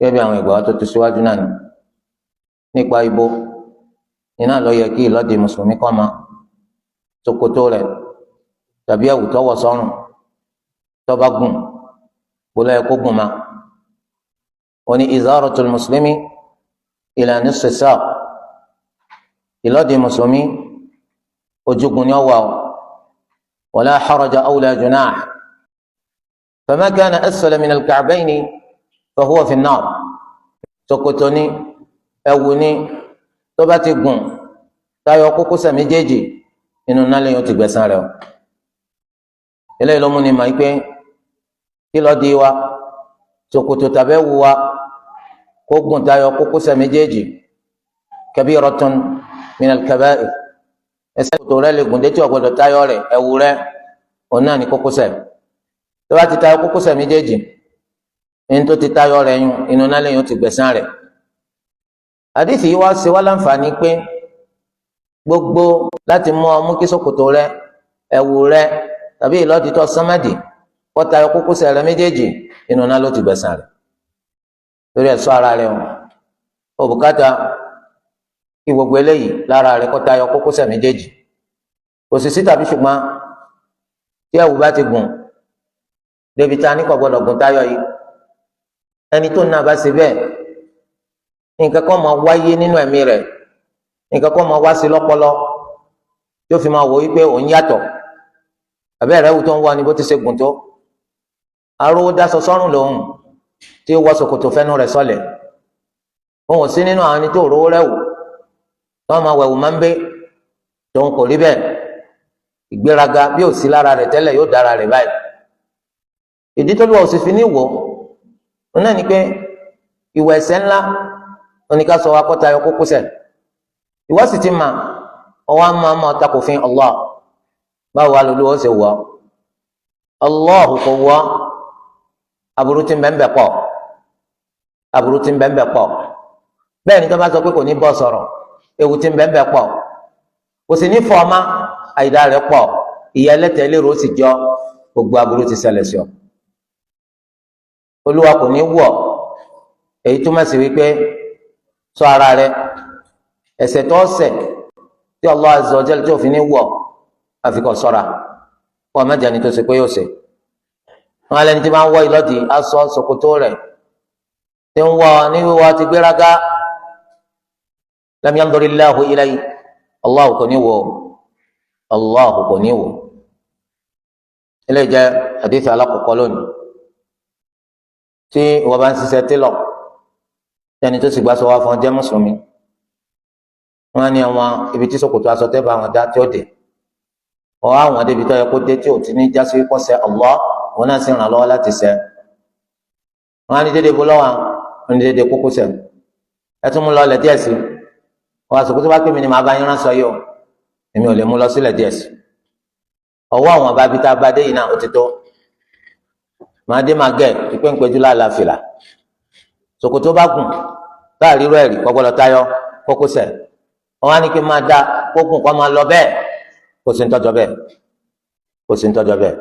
gẹ́gẹ́ bí àwọn ìgbà tó ti síwájú náà nípa ibo iná ló yẹ kí ìlọ́dì mùsùlùmí kọ́ ma ṣòkòtò rẹ̀ tàbí ẹ̀wù tó wọ̀ sọ́rùn tó bá gùn kó ló yẹ kó gùn ma ó ní izaratul muslimi ila nisfi saq ìlọ́dì mùsùlùmí ojúgun ni ó wà ó wala haraja aw la junah fama kana asfala min al-ka'bayni fahuwa fi an-nar ṣòkòtò ni ẹ̀wù ni tó bá ti gùn tayọ kókósẹ̀ méjèèjì inú náà lẹ́yìn ó ti gbẹ̀san rẹ̀ o eléyìí ló mú ni mà yí pé kí ló di wa ṣòkòtò tàbí ẹ̀wù wa kó gùn tayọ kókósẹ̀ méjèèjì kabiratun min al-kaba'ir ẹsẹ̀ ṣòkòtò rẹ̀ lè gùn dé tí ó gbọdọ̀ tayọ rẹ̀ ẹ̀wù rẹ̀ òun náà ní kókósẹ̀ tó bá ti tayọ kókósẹ̀ méjèèjì ẹni tó ti tayọ rẹ̀ yún inú náà lẹ́yìn ó ti gbẹ̀san rẹ̀ àdìsí yìí wá ṣe wá láǹfààní pé gbogbo láti mú ọmú kí ṣòkòtò rẹ̀ ẹ̀wù rẹ̀ tàbí ìlọ́dì tó sánmádì kó tayọ kókósẹ̀ rẹ̀ méjèèjì inú náà ló ti gbẹ̀san rẹ̀ torí ẹ̀ ṣọ́ ara rẹ̀ o bùkátà kí gbogbo eléyìí lára rẹ̀ kó tayọ kókósẹ̀ méjèèjì kò sì sí tàbí ṣùgbọ́n tí ẹ̀wù bá ti gùn débi tá a ní kò gbọdọ̀ gùn tayọ yìí ẹni tó náà bá ṣe bẹ́ẹ̀ nǹkan kan máa wáyé nínú ẹ̀mí rẹ̀ nǹkan kan máa wá sí lọ́pọlọ yóò fi máa wò wípé òun yàtọ̀ àbẹ́ rẹ̀ wù tó ń wá ní bó ti ṣe gùn tó arówó dáṣọ sọ́rùn lòun tí ó wọ ṣòkòtò fẹ́nu rẹ̀ sọlẹ̀ òun ò sí nínú àwọn ẹni tó rówó rẹ̀ wù tó máa wẹ̀wù máa ń bẹ́ tòun kò rí bẹ́ẹ̀ ìgbéraga bí ò sí lára rẹ̀ tẹ́lẹ̀ yóò dára rẹ̀ báyìí ìdí tó lùwà òsì fi ní wò ó náà ni pé ìwà ẹ̀ṣẹ̀ ńlá oníkà sọ wa kọta ayọ kókósẹ̀ ìwọ sì ti mà ọwọ àmọ́ àmọ́ takòfin Allah báwo wà lólu ó ṣe wọ Allah kò wọ aburú tí ń bẹ́ẹ̀ pọ̀ aburú tí ń bẹ́ẹ̀ pọ̀ bẹ́ẹ̀ ni tó bá sọ pé kò ní bọ́ sọ̀rọ̀ ewu tí ń bẹ́ẹ̀ pọ̀ kò sì ní fọọmá àyídá rẹ̀ pọ̀ ìyá ẹlẹ́tẹ̀ẹ́ lérò ó sì jọ gbogbo aburú ti ṣẹlẹ̀ sí ọ Olúwa kò ní wọ èyí túmọ̀ sí wípé sọ ara rẹ ẹ̀ṣẹ̀ tó ṣẹ̀ tí Allah azza wa jalla tí òfin ní wọ àfikọ ṣọ́ra wọn mẹjọ ni tó ṣe pé yóò ṣe wọn alẹ ní tí máa ń wọ ìlọdì aṣọ ṣòkòtò rẹ̀ tí ń wọ ní wíwọ ti gbéraga lam yanzurillahu ilayhi Allahu kò ní wò Allahu kò ní wò ilé jẹ hadith alákọ̀ọ́kọ́ lónìí tí ìwọ bá ń ṣiṣẹ́ télọ̀ tẹni tó sì gbà sọ wá fún ọjọ́ mùsùlùmí wọn ní àwọn ibi tí ṣòkòtò aṣọ tẹ́ bá wọn dá tí ó dé ọ àwọn débi tó yẹ kó dé tí ò ti ní jásí kọsẹ̀ Allah wọn náà sì ràn lọ́wọ́ láti ṣe wọn á ní dédé bó lọ́wọ́ wọn ní dédé kókósẹ̀ ẹ tún mú lọ lẹ̀ díẹ̀ sí wọn àṣòkòtò bá pè mí ni màá bá yín ránṣọ yìí o èmi ò lè mú lọ sílẹ̀ díẹ̀ sí ọwọ́ àwọn bá bí tá a bá dé yìí náà ó ti tó màá dé máa gẹ̀ ìpé ń péjú láàláfìlà ṣòkòtò bá gùn láàrin irú ẹ̀rí kò gbọdọ̀ tayọ kókósẹ̀ wọn á ní kí n máa dá kókùn kó máa lọ bẹ́ẹ̀ kò sí ń tọ́jọ́ bẹ́ẹ̀ kò sí ń tọ́jọ́ bẹ́ẹ̀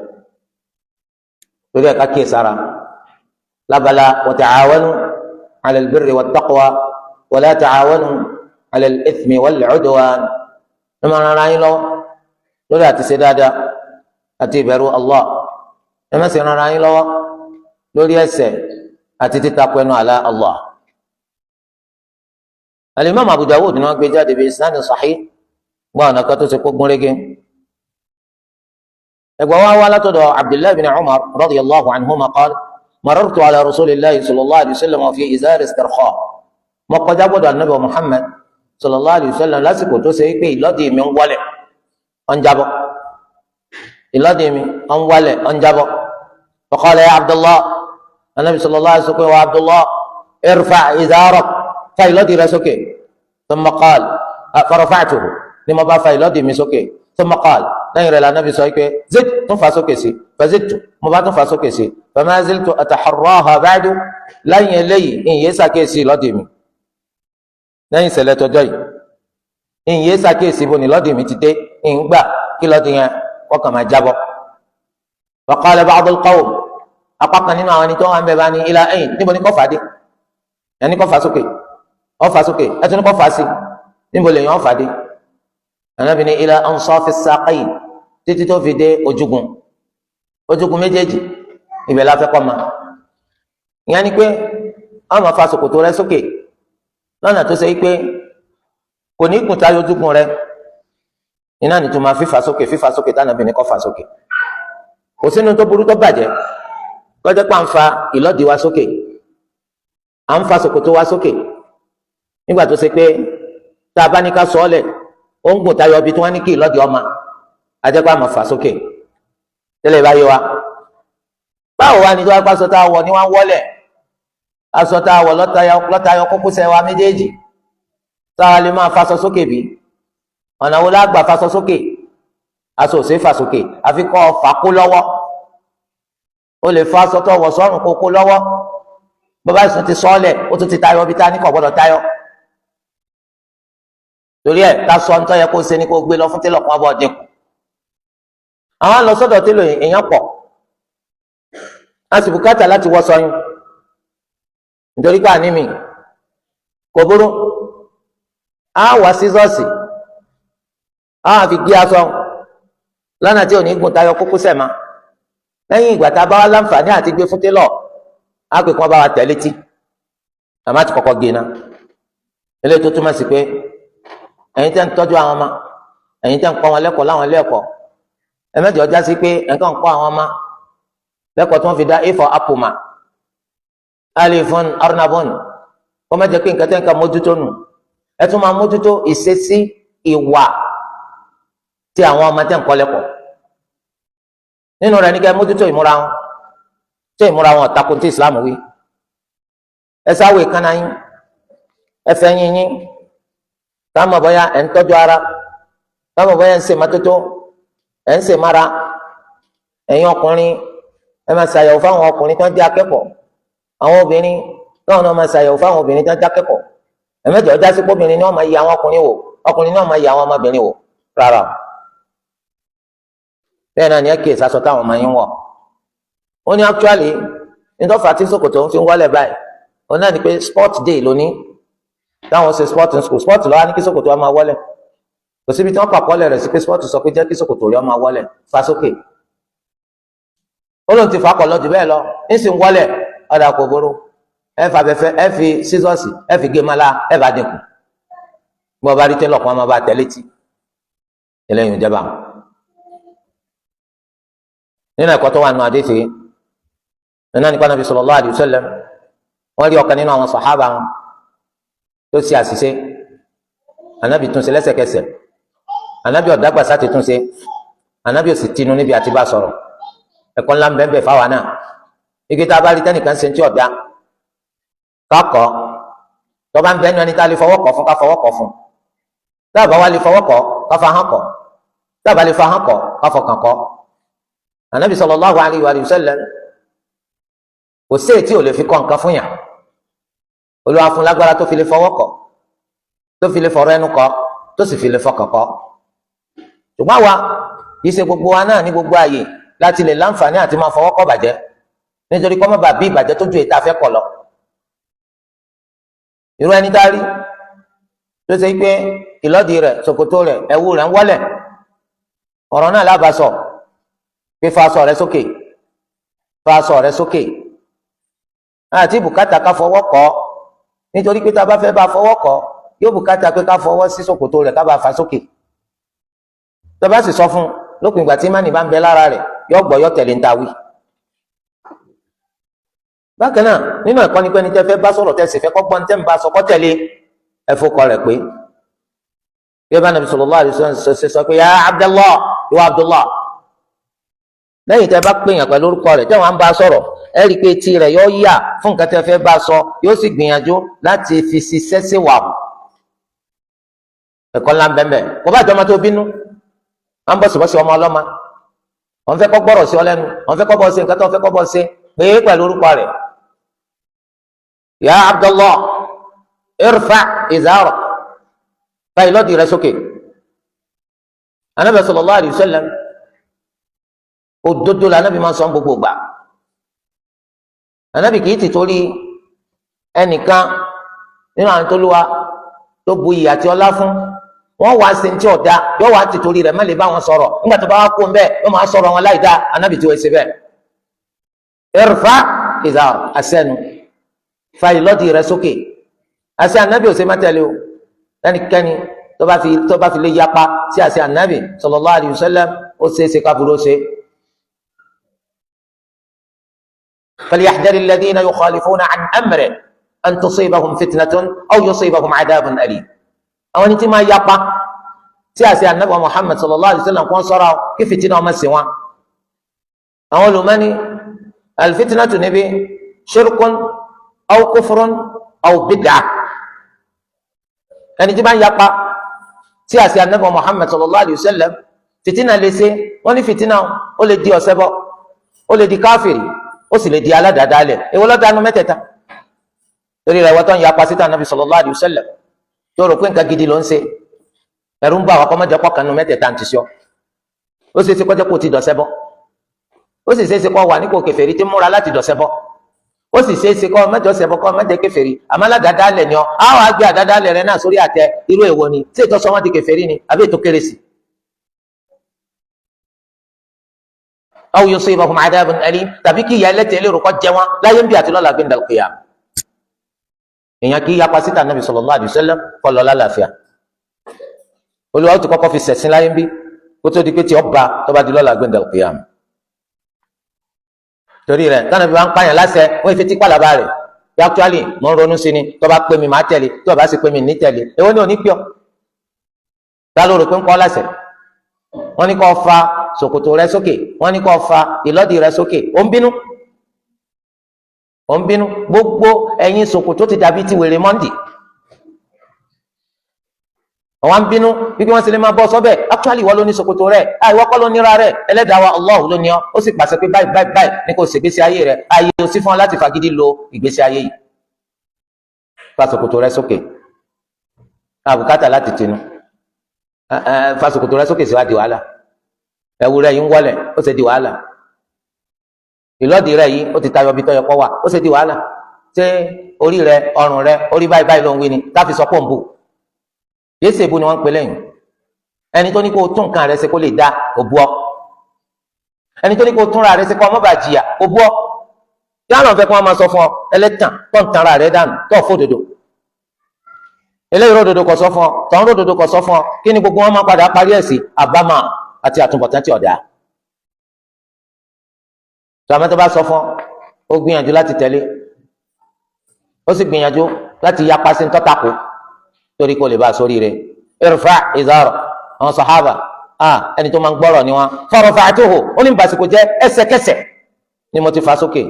torí ẹ̀ ká kíyè sára lábala wa ta'awanu 'ala al-birri wat-taqwa wa la ta'awanu 'ala al-ithmi wal-'udwan ẹ máa ran ara yín lọ́wọ́ lórí àti ṣe dáadáa àti ìbẹ̀rù Allah ẹ má sì ran ara yín lọ́wọ́ lórí ẹ̀ṣẹ̀ àti títakò ẹnu àlá Allah. Al-Imam Abu Dawud ni wọ́n gbé jáde bí isnadin sahih gbọ́ ọ̀nà kan tó ṣe kó gúnrégé. ẹgbẹ́ wa wá látọ̀dọ̀ Abdullahi bin Umar radiyallahu anhuma qala marartu ala rasulillahi sallallahu alayhi wa sallam fi izar istirkha mo kọjá gbọ́dọ̀ anabi Muhammad sallallahu alayhi wa sallam lásìkò tó ṣe pé ìlọ́dì mi ń wọlé ọ̀njábọ̀ ìlọ́dì mi ń wọlé ọ̀njábọ̀ fa qala ya Abdullah anabi sallallahu alayhi wa sallam wa Abdullah irfa izarak fa ìlọ́dì rẹ sókè thumma qala farafa'tuhu ni mo bá fa ìlọ́dì mi sókè thumma qala lẹ́yìn rẹ̀ la anabi sọ pé zid tún fa sókè sí fa zidtu mo bá tún fa sókè sí fa ma ziltu ataharraha ba'du lẹ́yìn eléyìí ìyẹn sàkíyèsí ìlọ́dì mi lẹ́yìn ìṣẹ̀lẹ̀ tọjọ́ yìí ìyẹn sàkíyèsí ibo ni ìlọ́dì mi ti dé ìgbà kí ìlọ́dì yẹn wọ́n kàn máa jábọ́ wa qala ba'du al-qawm apá kan nínú àwọn ẹni tó wà ń bẹ bá ní ilá ẹ̀yìn níbo ni kò fàdé ẹni kọ́ fà sókè ọ̀fà sókè ẹtùnú kọ́ fà sí níbo lèyàn ọ̀fà dé Ànábì ní ila ansafi saqayn títí tó fi dé ojúgun méjèèjì ibẹ̀ la fẹ́ kọ́ ma ìyẹn ni pé ọmọ fà ṣòkòtò rẹ sókè lọ́nà tó ṣe pé kò ní kùn táyọ ojúgun rẹ iná ní tó máa fífà sókè tánàbí ní kọ́ fà sókè kò sínú tó burú tó bàjẹ́ kọjá pà ń fa ìlọ́dì wa sókè à ń fa ṣòkòtò wa sókè nígbà tó ṣe pé tá a bá ní ká sọ ọ́ lẹ̀ ó ń gùn tayọ ibi tí wọ́n ní kí ìlọ́dì ọmọ ajẹ́pá máa fà sókè tẹ́lẹ̀ báyé wa báwo wá ní tó wá pàṣọ tá a wọ̀ ní wọ́n wọ́lẹ̀ aṣọ tá a wọ̀ lọ́tayọ kókósẹ̀ wa méjèèjì tá a lè máa faṣọ sókè bí ọ̀nà wo lágbà faṣọ sókè aṣọ ò sí fà sókè àfi kọ́ fà kó lọ́wọ́ o lè fa aṣọ tó wọ̀ sọ́rùn kó kó lọ́wọ́ bàbá ìsún ti sọ́ọ̀lẹ̀ ó tún ti tayọ bí ta ní kò gbọ́dọ̀ tayọ torí ẹ̀ ká sọ nítorí yẹ kó ṣe ni kó gbé lọ fún télọ̀ kan bọ́ dínkù àwọn lọ sọ́dọ̀ télọ̀ èèyàn pọ̀ a sì bùkátà láti wọ́ sọyún nítorí pé àní mi kò burú á wá sísọ́ọ̀sì á fi gé aṣọ lọ́nà tí ò ní gùn tayọ kókósẹ̀ ma lẹ́yìn ìgbà tá a bá wá láǹfààní àti gbé fún télọ̀ á pè kí wọ́n bá wa tẹ̀ létí àmọ́ àti kọ́kọ́ gé iná eléyìí tó túmọ̀ sí pé ẹ̀yin tẹ́ ń tọ́jú àwọn ọmọ ẹ̀yin tẹ́ ń kọ́ wọn lẹ́kọ̀ọ́ láwọn ilé ẹ̀kọ́ ẹ mẹ́jọ já sí pé ẹ̀kan ń kọ́ àwọn ọmọ lẹ́kọ̀ọ́ tí wọ́n fi dá a for apple ma alifun arnabun kọ́ mẹ́jọ pé nǹkan tẹ́ ń ka mójútó nù ẹ tún máa mójútó ìṣesí ìwà tí àwọn ọmọ tẹ́ ń kọ́ lẹ́kọ̀ọ́ nínú rẹ̀ ní kẹ́ mójútó ìmúra wọn tí ìmúra wọn ọ̀tako tí Islam wí ẹ sáwò ìkànnà yín ẹ fẹ́ yín yín táwọn bọ́yá ẹ̀ ń tọ́jú ara táwọn bọ́yá ń ṣe mọ́tótó ẹ̀ ń ṣe mára ẹ̀yin ọkùnrin ẹ máa ṣàyẹ̀wò fáwọn ọkùnrin tó ń jẹ́ akẹ́kọ̀ọ́ àwọn obìnrin táwọn náà máa ṣàyẹ̀wò fáwọn obìnrin tó ń jẹ́ akẹ́kọ̀ọ́ ẹ̀mẹ́jọ ọjà sí pọ́bìnrin ni wọ́n máa yẹ àwọn ọkùnrin wò ọkùnrin náà máa yẹ àwọn ọmọbìnrin wò rárá bẹ́ẹ̀ náà ni ẹ kí ìsasọ táwọn ọmọ yín wọ̀ ó ní actually nítọ́fà tí ṣòkòtò ń fi wọlé báyìí ó náà ní pé sport day lónìí táwọn ṣe sport in school sport lọ́wọ́ ní kí ṣòkòtò ọmọ wọlé kò síbi tí wọ́n pàkọ́lẹ̀ rẹ̀ sí pé sport sọ pé jẹ́ kí ṣòkòtò yọ ọmọ wọlé fa sókè ó lóun ti fà kọ̀ lọ jù bẹ́ẹ̀ lọ ń sì ń wọlé ọ̀dà kò burú ẹ fà bẹ́fẹ́ ẹ fi sísọ́ọ̀sì ẹ fi gé mọ́lá ẹ bá dínkù bí wọ́n bá rí tẹ́lọ̀ kan ọmọ bá tẹ̀lé tì eléyìí ń jẹba nínú ẹ̀kọ́ tó wà nù àdéhìí nínú nípa Nabi sallallahu alaihi wasallam wọ́n rí ọ̀kan nínú àwọn sàhábà wọn tó ṣe àṣìṣe Ànábì tún ṣe lẹ́sẹ̀kẹsẹ̀ Ànábì ọ̀dàgbà sáti tún ṣe Ànábì òsì tinú níbi àti bá sọ̀rọ̀ ẹ̀kọ́ ńlá bẹ́ẹ̀ fáwa náà igi tá a bá rí tẹ́nìkan ṣe ń tí ọ̀dà kákọ́ tó bá ń bẹ́ẹ̀ ní ẹni tá a lè fọwọ́ kọ̀ fún ká fọwọ́ kọ̀ fún tá a bá wá lè fọwọ́ kọ̀ ká fa hàn kọ̀ tá a bá lè fa hàn kọ̀ ká fọkàn kọ̀ Ànábì sallallahu alaihi wa sallam kò sí ètí ò lè fi kọ́ nǹkan fún yàn Olúwa fún lágbára tó fi lè fọwọ́ kọ̀ tó fi lè fọ̀rọ̀ ẹnu kọ̀ tó sì fi lè fọkàn kọ̀ ṣùgbọ́n àwa yìí ṣe gbogbo wa náà ní gbogbo ààyè láti lè láǹfààní àti máa fọwọ́ kọ̀ bàjẹ́ nítorí kọ́ mọ́ bàbí ìbàjẹ́ tó ju ètò afẹ́ kọ̀ lọ irú ẹni tá a rí tó ṣe pé ìlọ́dì rẹ̀ ṣòkòtò rẹ̀ ẹ̀wù rẹ̀ ń wọ́lẹ̀ ọ̀rọ̀ náà lábàásọ pé fa aṣọ rẹ̀ sókè fa aṣọ rẹ̀ sókè àti bùkátà ká fọwọ́ kọ̀ nítorí pé tá a bá fẹ́ bá fọwọ́ kọ̀ yóò bùkátà pé ká fọwọ́ sí ṣòkòtò rẹ̀ ká bá fa sókè tó bá sì sọ fún lópin ìgbà tí mánì bá ń bẹ lára rẹ̀ yóò gbọ́ yóò tẹ̀lé ń ta wí. bákan náà nínú ẹ̀kọ́ ni pé ní tẹ́ fẹ́ bá sọ̀rọ̀ tẹ́sí fẹ́ kọ́gbọ́n tẹ́ ń bá sọ kọ́ tẹ̀lé ẹ̀fọ́kọ rẹ̀ pé yóò bá Nabi sallallahu alaihi wasallam sọ pé ya Abdullah ìwà Abdullah lẹ́yìn tẹ́ bá pèèyàn pẹ̀lú orúkọ rẹ̀ tẹ́wọ̀n á ń bá sọ̀rọ̀ ẹ rí i pé etí rẹ̀ yóò yà fún nǹkan tẹ́ fẹ́ bá sọ yóò sì gbìyànjú láti fi ṣiṣẹ́ sí wà ẹ̀kọ́ ńlá bẹ́ẹ̀ kò bá jọmọ tó bínú à ń bọ̀ síbọ̀ sí ọmọ ọlọ́mọ wọ́n fẹ́ kọ́ gbọ́rọ̀ sí ọ lẹ́nu wọ́n fẹ́ kọ́ bọ́ sí nǹkan tó fẹ́ kọ́ bọ́ sí pé pẹ̀lú orúkọ rẹ̀ ya Abdullah irfa izara fa ìlọ́dì rẹ̀ sókè Ànábì sallallahu alaihi wasallam òdodo la Ànábì máa ń sọ gbogbo gbà Ànábì kì í ti torí ẹnìkan nínú àwọn tó lúwa tó bu iyì àti ọlá fún wọn wá sí ti ọ̀dà yóò wá ti torí rẹ̀ má lè bá wọn sọ̀rọ̀ nígbà tó bá wá kó ń bẹ́ẹ̀ yóò máa sọ̀rọ̀ wọn láì dá anábì tí wọ́n ṣe bẹ́ẹ̀. irfa izar asẹ́nu fa ìlọ́dì rẹ̀ sókè àṣẹ anábì ò ṣe má tẹ̀lé o lẹ́nikẹ́ni tó bá fi lè yapa sí àṣẹ anábì sallallahu alayhi wa sallam ó ṣe é ṣe káfíńró ṣe. فليحذر الذين يخالفون عن أمره أن تصيبهم فتنة أو يصيبهم عذاب أليم àwọn ẹni tí máa yapa tí àṣẹ ànábì Muhammad sallallahu alayhi wa sallam kàn sọ̀rọ̀ kí fìtínà ọmọ sí wọn. àwọn olùmọ́ni alfitinatu níbi shirkun aw kufrun aw bid'ah ẹni tí máa yapa tí àṣẹ ànábì Muhammad sallallahu alayhi wa sallam fìtínà lè ṣe wọ́n ní fìtínà ó lè di ọ̀ṣẹbọ ó lè di káfìrì ó sì lè di aládàádálẹ̀ èwo ló dánú mẹ́tẹ̀ẹ̀ta torí rẹ̀ wọ́n tó ń yapa síta ànábì sallallahu alayhi wa sallam tó rò pé nǹkan gidi ló ń ṣe ẹ̀rù ń bá àwọn ọmọdé pọkànnù mẹ́tẹ̀ẹ̀ta ń ti sọ ó sì ṣe kọjá kó ti dọ̀ṣẹ́ bọ́ ó sì ṣe é ṣe kọ wà nípò kèfèrí tí múra láti dọ̀ṣẹ́ bọ́ ó sì ṣe é ṣe kọ mẹ́jọ ṣẹbọ kọ mẹ́jọ kèfèrí àmọ́ aládàádálẹ̀ ni ọ àwọn àgbẹ̀ àdádálẹ̀ rẹ náà sórí àtẹ irú èwo ni tí ètò sọ wọn di kèfèrí ni àbí ètò kérésì. aw yusibahum adhabun alim tàbí kí ìyà ẹlẹ́tẹ̀ẹ́ lè rò kọ́ jẹ wọn láyé ń bí àti lọ́la gbẹ̀ndà al-qiyam. èèyàn kì í yapa síta nàbì sallallahu alaihi wasallam kọ́ lọ lálàáfíà olùwà ó ti kọ́kọ́ fi sẹ̀sìn láyé ń bí kó tó di pé tí ọba tó bá di lọ́la gbẹ̀ndà al-qiyam. torí rẹ̀ tánàbí wa ń pààyàn láṣẹ wọ́n fi tipa làbá rẹ̀ bí actually mo ń ronú sí ni tó bá pè mí máa tẹ̀lé tó bá sì pè mí ní tẹ̀lé èwo ni ò ní pure ta ló rò pé ń kọ́ láṣẹ wọ́n ní kó fa ṣòkòtò rẹ sókè wọ́n ní kó fa ìlọ́dì rẹ sókè ó ń bínú gbogbo ẹ̀yin ṣòkòtò ti dàbí ti wèrè mọ́ndì àwọn ń bínú wípé wọ́n sì lè máa bọ́ sọ́bẹ̀ actually wọ́n ló ní ṣòkòtò rẹ̀ àìwọ́ kọ́ ló nira rẹ̀ ẹlẹ́dàá wa Allah ló ní ọ ó sì pàṣẹ pé báyìí ní kò ṣègbésí ayé rẹ̀ ayé ò sí fún ọ láti fagídí lo ìgbésí ayé yìí fa ṣòkòtò rẹ sókè àbùkátà láti tinú fa ṣòkòtò rẹ sókè sí wá di wàhálà ẹ̀wù rẹ̀ yìí ń wọlẹ̀ ó ṣe di wàhálà ìlọ́dì rẹ̀ yìí ó ti tayọ bí tọyọ pọ̀ wà ó ṣe di wàhálà ṣé orí rẹ̀ ọrùn rẹ̀ orí báyìí ló ń wí ni káfí sọ pọ̀ ń bù yéésì èbú ni wọ́n ń pè lẹ́yìn ẹni tó ní kó tún nǹkan rẹ̀ ṣe kó lè dá òbú ọ ẹni tó ní kó túnra rẹ̀ ṣe kó ọmọ bá jìyà òbú ọ yálà fẹ́ kí wọ́n máa sọ fún ọ ẹlẹ́tàn tó ń tanra rẹ̀ dànù tó fòdodo eléyìí ròdodo kò sọ fún ọ tọ́ ń ròdodo kò sọ fún ọ kí ni gbogbo wọn máa padà parí ẹ̀ sí àbámọ̀ àti àtúbọ̀tán tí ọ̀dà tọ́mọ tó bá sọ fún ó gbìyànjú láti tẹ̀lé ó sì gbìyànjú láti yapa sí ntọ́tàkù torí kò lè bá a sórí rẹ̀ irfa izara àwọn sàhábà ẹni tó máa ń gbọ́rọ̀ ni wọn farafa'tuhu ó ní bàṣìkò jẹ́ ẹsẹ̀kẹsẹ̀ ni mo ti fà sókè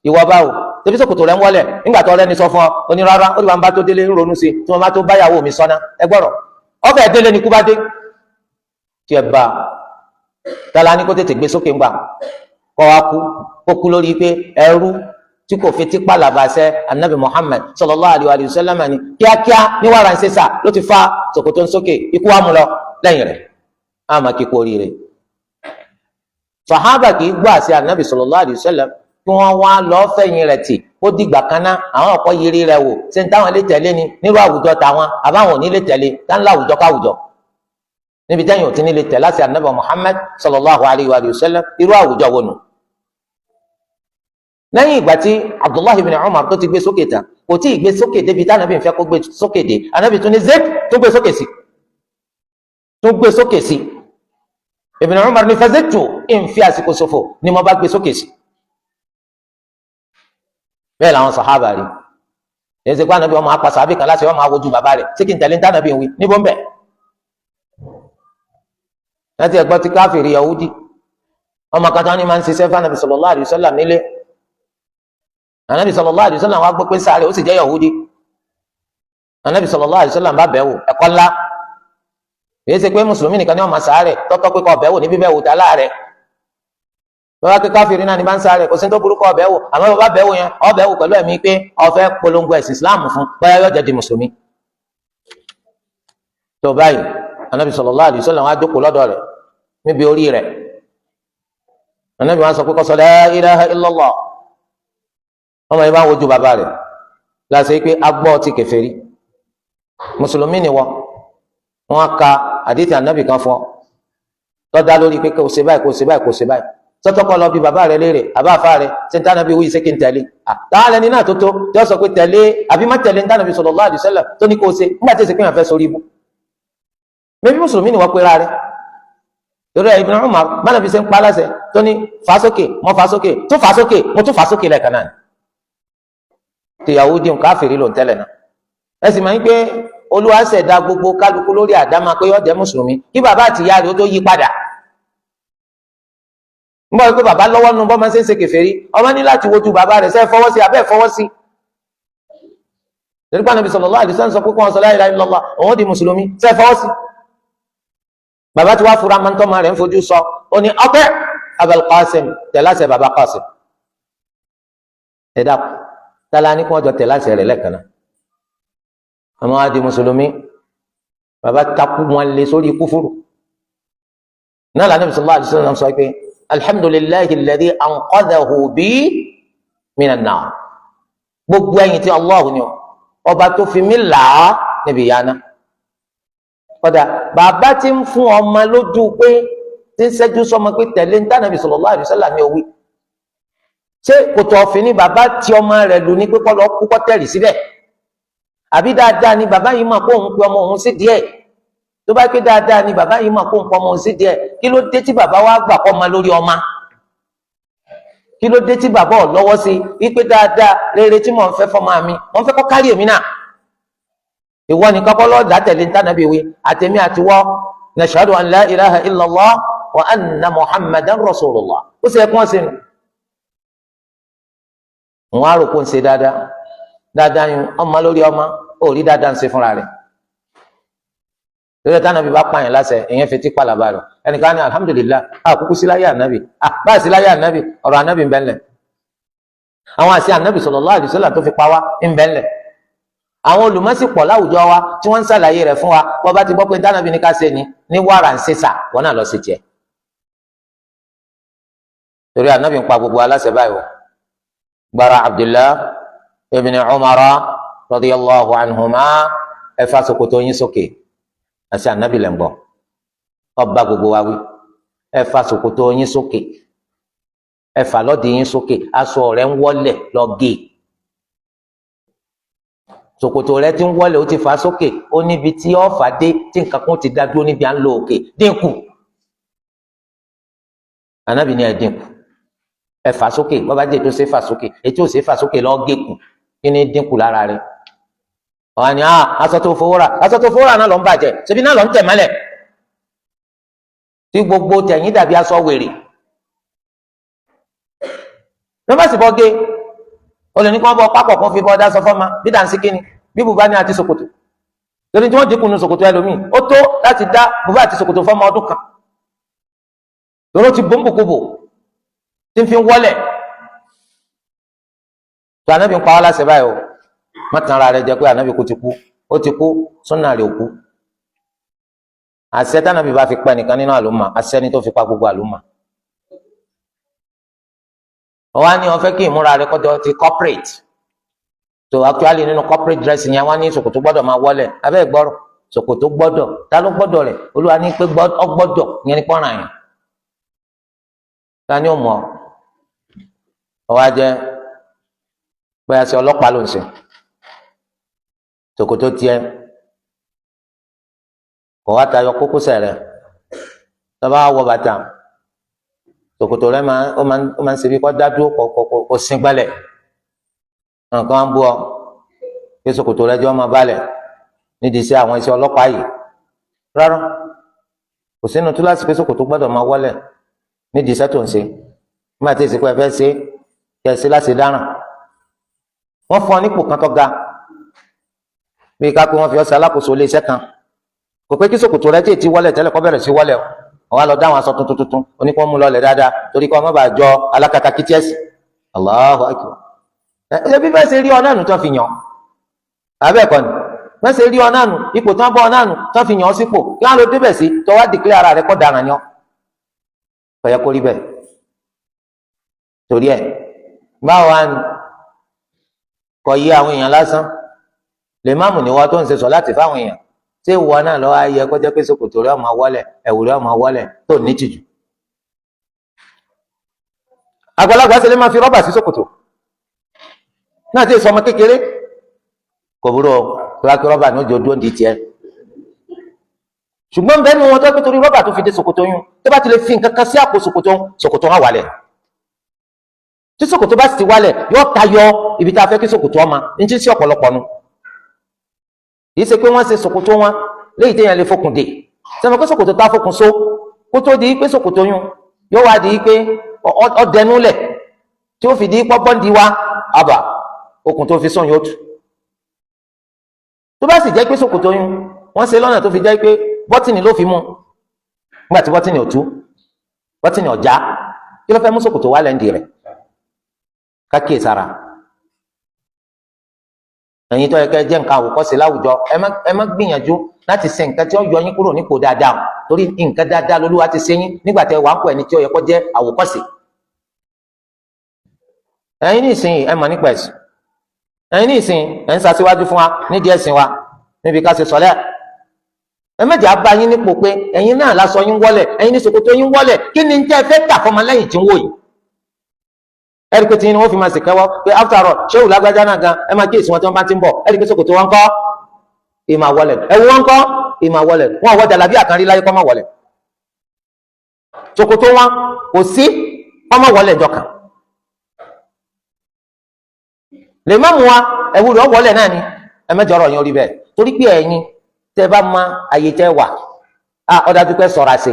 ìwọ báwo tẹbí sòkòtò rẹ̀ ń wọlẹ̀ nígbà tó rẹ́ni sọ fún ọ ó ní rárá ó ní bá tó délé ń ronú sí tí wọn bá tó báyàwó mi sọ́nà ẹ gbọ́rọ̀ ọbẹ̀ délé ni kú bá dé tí ẹ bá tala ní kó tètè gbé sókè ńgbà kọ́ wa kó kú lórí pé ẹrú tí kò fi tipa làbàṣẹ anabi Muhammad sallallahu alayhi wa sallam ni kíákíá ní wàrà ń ṣe sà ló ti fa ṣòkòtò sókè ikú wa mú lọ lẹ́yìn rẹ̀ àmọ́ kíkó oríire sàhábà kì í gbọ́ àṣẹ anabi sallallahu alayhi wa sallam kí wọ́n wá lọ́ọ́ fẹ̀yìn rẹ̀ tì ó dìgbà kan ná àwọn ọ̀pọ̀ yiri rẹ̀ wò ṣé ń táwọn lè tẹ̀lé ni nírú àwùjọ tàwọn àbáwọn ò ní lè tẹ̀lé táńlá àwùjọ káwùjọ níbi tẹ́yìn ò ti ní lè tẹ̀lé àṣẹ anabi Muhammad sallallahu alayhi wa sallam irú àwùjọ wo nù. lẹ́yìn ìgbà tí Abdullahi ibn Umar tó ti gbé sókè tán kò tí ì gbé sókè débi tí anabi ń fẹ́ kó gbé sókè dé anabi tún ní zek tó gbé sókè sí Ibn Umar ní fazektu ń fi àsìkò ṣòfò ni mo bá gbé sókè sí. bẹ́ẹ̀ làwọn sàhábà rí èyí ṣe pé anabi ọmọ apàṣà àbíkan láti ọmọ awojú bàbá rẹ̀ ṣé kí n tẹ̀lé ní tànàbí wí níbo ń bẹ̀. láti ẹ̀gbọ́n ti káfíìrì Yahudi ọmọ kan tó ní máa ń ṣiṣẹ́ fún anabi sallallahu alayhi wa sallam nílé anabi sallallahu alayhi wa sallam wá gbọ́ pé sáré ó sì jẹ́ Yahudi anabi sallallahu alayhi wa sallam bá bẹ̀wò ẹ̀kọ́ ńlá èyí ṣe pé mùsùlùmí nìkan ní ọmọ sáré tọ́tọ́ pé kọ́ bẹ̀wò níbí bẹ̀wò tá láàrẹ̀ lọ́wọ́ pé káfíìrì náà ní bá ń sáré kò sí tó burúkú ọ̀bẹ̀wò àmọ́ bàbá bẹ̀wò yẹn ọ̀bẹ̀wò pẹ̀lú ẹ̀mí pé ó fẹ́ polongo ẹ̀sìn Islam fún bóyá yóò jẹ́ di mùsùlùmí tó báyìí anabi sallallahu alayhi wa sallam wá jókòó lọ́dọ̀ rẹ̀ níbi orí rẹ̀ anabi wọn sọ pé kó sọ la ilaha illallah ọmọ yìí bá ń wojú bàbá rẹ̀ láti pé agbọ́ ti kèfèrí mùsùlùmí ni wọ́n ka àdìtì ànábì kan fọ́ tọ́da lórí pé kò ṣe báyìí kò ṣe báyìí kò ṣe báyìí sọ́tọ́kọ́ lọ bí bàbá rẹ̀ léèrè àbá àfa rẹ̀ ṣe ń tánàbí wíyí ṣé kí n tẹ̀lé táwọn ẹni náà tó tí wọ́n sọ pé tẹ̀lé àbí má tẹ̀lé ń tánàbí sallallahu alaihi wasallam tó ní kó ṣe nígbà tí èsì pé yàn fẹ́ sórí ibú mẹ́bí mùsùlùmí ni wọ́n pera rẹ̀ torí ẹ̀ Ibn Umar bánàbí ṣe ń pa aláṣẹ tó ní fà sókè mo fà sókè tó fà sókè mo tún fà sókè lẹ́ẹ̀kan náà tìyàwó dín káfíìrì ló ń tẹ́lẹ̀ náà ẹ sì máa ń pé Olúwa ṣẹ̀dá gbogbo kálukú lórí àdámà pé yóò jẹ́ mùsùlùmí kí bàbá àti ìyá rẹ̀ ó tó yí padà ń bọ̀ pé bàbá lọ́wọ́ nu bọ́mọ ṣe ń ṣe kèfèrí ọmọ ní láti wojú bàbá rẹ̀ ṣe fọwọ́ sí abẹ́ fọwọ́ sí torí pé Ànábì sallallahu alaihi wasallam sọ pé kí wọ́n sọ la ilaha illallah òun di mùsùlùmí ṣe fọwọ́ sí bàbá tí wàá fura máa ń tọ́ máa rẹ̀ ń fojú sọ ó ní ọpẹ́ Abul Qasim tẹ̀láṣẹ bàbá Qasim ẹ̀dá tálá ní kí wọ́n jọ tẹ̀láṣẹ rẹ̀ lẹ́ẹ̀kan náà àmọ́ á di mùsùlùmí bàbá takú wọn lé sórí kúfúrú náà l'Ànábì sallallahu alaihi wasallam sọ pé alhamdulillahi alladhi anqadhahu bi minan nar gbogbo ẹ̀yìn tí Allah ni ọba tó fi mí là á níbi ìyáná kódà bàbá tí ń fún ọmọ lójú pé tí ń ṣẹ́jú sọmọ pé tẹ̀lé ń tánàbì sallallahu alaihi wasallam ní owí ṣé kòtò ọ̀fìn ni bàbá tí ọmọ rẹ̀ lù ní pé kọ́ lọ kú kọ́ tẹ̀lé síbẹ̀ àbí dáadáa ni bàbá yìí máa kó òun pe ọmọ òun sí díẹ̀ tó bá pé dáadáa ni bàbá yìí máa kó òun pe ọmọ òun sí díẹ̀ kí ló dé tí bàbá wa gbà kọ́ ọmọ lórí ọmọ kí ló dé tí bàbá ọ̀ lọ́wọ́ sí wípé dáadáa rere tí mò ń fẹ́ fọ́mọ mi mò ń fẹ́ kọ́ kárí èmi náà ìwọ ni kọ́kọ́ lọ́ọ́ dá tẹ̀lé ní tànàbí wí àtẹ̀mí àtiwọ́ nashhadu an la ilaha illallah wa anna muhammadan rasulullah ó sì ẹ̀kún ọ̀sìn nù wọn á rò pé ń ṣe dáadáa yín ọmọ lórí ọmọ ó rí dáadáa ń ṣe fúnra rẹ̀ lórí tànàbí bá pààyàn láṣẹ èèyàn fi tí pàlàbà rẹ̀ ẹnìkan ní alhamdulillah àkókò sí láyé ànábì báyìí sí láyé ànábì ọ̀rọ̀ ànábì ń bẹ́ńlẹ̀ àwọn àṣẹ ànábì sallallahu alaihi wasallam tó fi pa wá ń bẹ́ńlẹ̀ àwọn olùmọ̀sí pọ̀ láwùjọ wa tí wọ́n ń ṣàlàyé rẹ̀ fún wa bọ́ bá ti gbọ́ pé dánàbí ní ká ṣe ni ní wàrà ń ṣe sà wọ́n náà lọ sí tiẹ̀ torí ànábì ń pa gbogbo aláṣẹ báyìí o gbara Abdullah ibn Umara radiyallahu anhuma ẹ fa ṣòkòtò yín sókè àti ànábì lẹ́ ń bọ̀ ọba gbogbo wa wí ẹ fa ṣòkòtò yín sókè ẹ fà lọ́dì yín sókè aṣọ rẹ̀ ń wọ́lẹ̀ lọ gé ṣòkòtò rẹ̀ ti ń wọ́lẹ̀ ó ti fà sókè ó níbi tí ó fà dé tí nǹkan kan ti dá dúró níbi à ń lo òkè dínkù ànábì ní ẹ dínkù ẹ fà sókè bọ́bá jẹ́ ètò ṣe fà sókè ètò ṣe fà sókè lọ́ọ́ gẹ̀kù kí ni dínkù lára rẹ̀ ọ̀hán ni aṣọ tó fowó rà náà ló ń bàjẹ́ ṣebí náà ló ń tẹ̀ mọ́lẹ̀ tí gbogbo tẹ̀yìn dàbí aṣọ wèrè lọ́bà sì bọ́ gé o lè ní kí wọ́n bọ́ pápọ̀ kan fi bọ́ dá sọ fọ́mà bí dànsí kíni bí bùbá ní àti ṣòkòtò torí tí wọ́n dínkù nu ṣòkòtò ẹlòmíì ó tó láti dá bùbá àti ṣòkòtò fọ́mà ọdún kan lóró ti bóńbòkóbò tí ń fi wọlẹ̀ tó ànábì ń pa wá láṣẹ báyìí o má tan ara rẹ jẹ pé ànábì kò ti kú ó ti kú súnà rẹ̀ ò kú àṣẹ tànàbì bá fi pa nìkan nínú àlùmà àṣẹ ni tó fi pa gbogbo àlùmà wọ́n á ní wọ́n fẹ́ kí ìmúra rẹ̀ kọjọ ti corporate so actually nínú corporate dress yẹn wọ́n á ní ṣòkòtò gbọ́dọ̀ máa wọlẹ̀ abẹ́ ìgbọ́rọ̀ ṣòkòtò gbọ́dọ̀ ta ló gbọ́dọ̀ rẹ̀ olúwa ní pé ọgbọ́dọ̀ yẹn ní pọ́nrán yẹn ta ni ó mọ̀ ọ́ wá jẹ́ bóyá sí ọlọ́pàá ló ń ṣe ṣòkòtò tiẹ̀ kò wá tayọ kókósẹ̀ rẹ̀ tó bá wọ bàtà ṣòkòtò rẹ̀ ó máa ń ṣe bí kò dádúró kò sin gbálẹ̀ nǹkan á ń bú ọ pé ṣòkòtò rẹ̀ jẹ́ ọmọ balẹ̀ nídìí sí àwọn iṣẹ́ ọlọ́pàá yìí rárá kò sínú túláàsì pé ṣòkòtò gbọ́dọ̀ máa wọlẹ̀ nídìí iṣẹ́ tó ń ṣe nígbà tí ìsìnkú ẹ fẹ́ ṣe kẹ́ ẹ ṣe láti dáràn wọ́n fún ọ nípò kan tó ga bí ká pé wọ́n fi ọ ṣe alákòóso ilé iṣẹ́ kan kò pé kí ṣòkòtò rẹ̀ tí ì ti wọlẹ̀ tẹ́lẹ̀ kó bẹ̀rẹ̀ sí wọlẹ̀ o wọ́n á lọ dá àwọn aṣọ tuntun oníkó mú lọlẹ̀ dáadáa torí kó má bàa jọ alákatakítí ẹ̀sìn Allahu akbar ẹ bí bẹ́ẹ̀ ṣe rí ọ náà nù tó fi yàn abẹ́ẹ̀kọ́ ni bẹ́ẹ̀ ṣe rí ọ náà nù ipò tó ń bọ́ ọ náà nù tó fi yàn ọ sípò kí wọ́n á lọ débẹ̀ sí tó wá dìklẹ́ ara rẹ̀ kọ́ daràn yàn kò yẹ kó rí bẹ́ẹ̀ torí ẹ̀ báwo wá ni kò yí àwọn èèyàn lásán lè má mú ni wọ́n tó ń ṣe sọ láti fáwọn èèyàn ṣé ìwọ náà lọ́wọ́ ayẹ kó jẹ́ pé ṣòkòtò rẹ̀ ọmọ wọlẹ̀ ẹ̀wù rẹ̀ ọmọ wọlẹ̀ tó ní tìjú. àgbàlagbà ṣe lè máa fi rọ́bà sí ṣòkòtò náà tí ì sọmọ kékeré kò burú kíláàkì rọ́bà ní ojú ojú òǹdí tiẹ̀ ṣùgbọ́n bẹ́ẹ̀ ni wọn tó pé torí rọ́bà tó fi dé ṣòkòtò yún tó bá ti lè fi nǹkan kan sí àpò ṣòkòtò wọn wálẹ̀ tí ṣòkòtò bá sì ti wálẹ̀ yóò tayọ ibi tá a fẹ́ kí ṣòkòtò ọmọ ní tí sí ọ̀pọ̀lọpọ̀ nu kì í ṣe pé wọ́n ṣe ṣòkòtò wọn léyìí téèyàn lè fokùn dè sẹ́mi pé ṣòkòtò tá a fokùn so kó tó di pé ṣòkòtò yún yóò wá di pé ọdẹnulẹ̀ tí ó fi di pọ́pọ́ǹdì wa àbà okùn tó fi sùn yóò tù tó bá sì jẹ́ pé ṣòkòtò yún wọ́n ṣe lọ́nà tó fi jẹ́ pé bọ́tìnì ló fi mú nígbà tí bọ́tìnì ò tú bọ́tìnì ọ̀já kí ló fẹ́ mú ṣòkòtò wá lẹ́ǹdì rẹ̀ kákìí sára ẹ̀yin tó yẹ kẹ́ jẹ́ nǹkan àwòkọ́ṣe láwùjọ ẹ má gbìyànjú láti ṣe nǹkan tí ó yọ yín kúrò nípò dáadáa torí nǹkan dáadáa lolúwa ti ṣe yín nígbà tẹ́ wàá ń pọ̀ ẹni tí ó yẹ kó jẹ́ àwòkọ́ṣe. ẹ̀yin ní ìsìn ẹ mọ̀ nípa ẹ̀sìn ẹ̀yin ní ìsìn ẹ̀ ń ṣàṣíwájú fún wa nídìí ẹ̀sìn wa níbi ká ṣe sọ̀lẹ́ ẹ méjì á bá yín nípò pé ẹ̀yin náà lásọ yín wọlẹ̀ ẹ̀yin ní ṣòkòtò yín wọlẹ̀ kí ni tẹ́ fẹ́ tà fọmọlẹ́yìn tí ń wò yìí ẹ̀rí pé tí ni wọ́n fi máa ṣèkẹ́wọ́ pé after all ṣéwù lágbájá náà gan ẹ máa kí èsì wọn tí wọ́n bá ti ń bọ̀ ẹ̀rí pé ṣòkòtò wọn kọ́ ìmà wọlẹ̀ ẹ̀wù wọn kọ́ ìmà wọlẹ̀ wọn wọ́n jàlábí àkànrí láyé kọ́ máa wọlẹ̀ ṣòkòtò wọn kò sí ọmọ wọlẹ̀ jọkàn lè má mú wa ẹ̀wù rẹ̀ wọlẹ̀ náà ni ẹ mẹ́jọ ọ̀rọ̀ yẹn orí bẹ́ẹ̀ torí pé ẹ̀yin tẹ́ bá ma àyè tẹ́ wà ọ̀dà tó pẹ́ sọ̀rọ̀ àṣẹ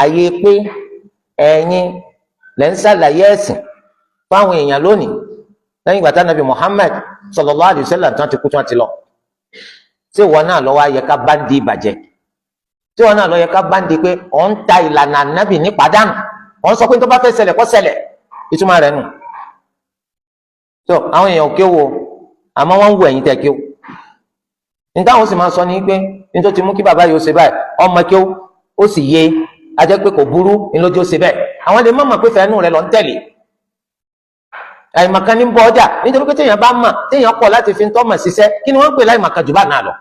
àyè pé ẹ̀yin lẹ́ ń ṣàlàyé ẹ̀sìn fáwọn èèyàn lónìí lẹ́yìn ìgbà tí Ànábì Muhammad sallallahu alaihi wasallam tán ti kú tán ti lọ tí ìwọ náà lọ wá yẹ ká bá ń di ìbàjẹ́ tí ìwọ náà lọ yẹ ká bá ń di pé ọ̀ ń ta ìlànà Ànábì ní pàdánù ọ̀ ń sọ pé tó bá fẹ́ ṣẹlẹ̀ kó ṣẹlẹ̀ ìtumọ̀ rẹ̀ nù tó àwọn èèyàn ò kéwò àmọ́ wọ́n ń wù ẹ̀yìn tẹ̀ kéwò ní táwọn sì máa sọ ní pé ní tó ti mú kí bàbá yìí ó ṣe báyìí ọmọ kéwò ó sì yé ajẹ́ pé kò burú ní lójú ó ṣe bẹ́ẹ̀ àwọn lè má mọ̀ pé fẹ́ẹ́nù rẹ̀ lọ ń tẹ̀lé àìmọ̀kan ní bọ́ ọjà nítorí pé téèyàn bá mọ̀ téèyàn kọ̀ láti fi ń tọ́ mọ̀ ṣiṣẹ́ kí ni wọ́n ń pè láìmọ̀kan jù bá náà lọ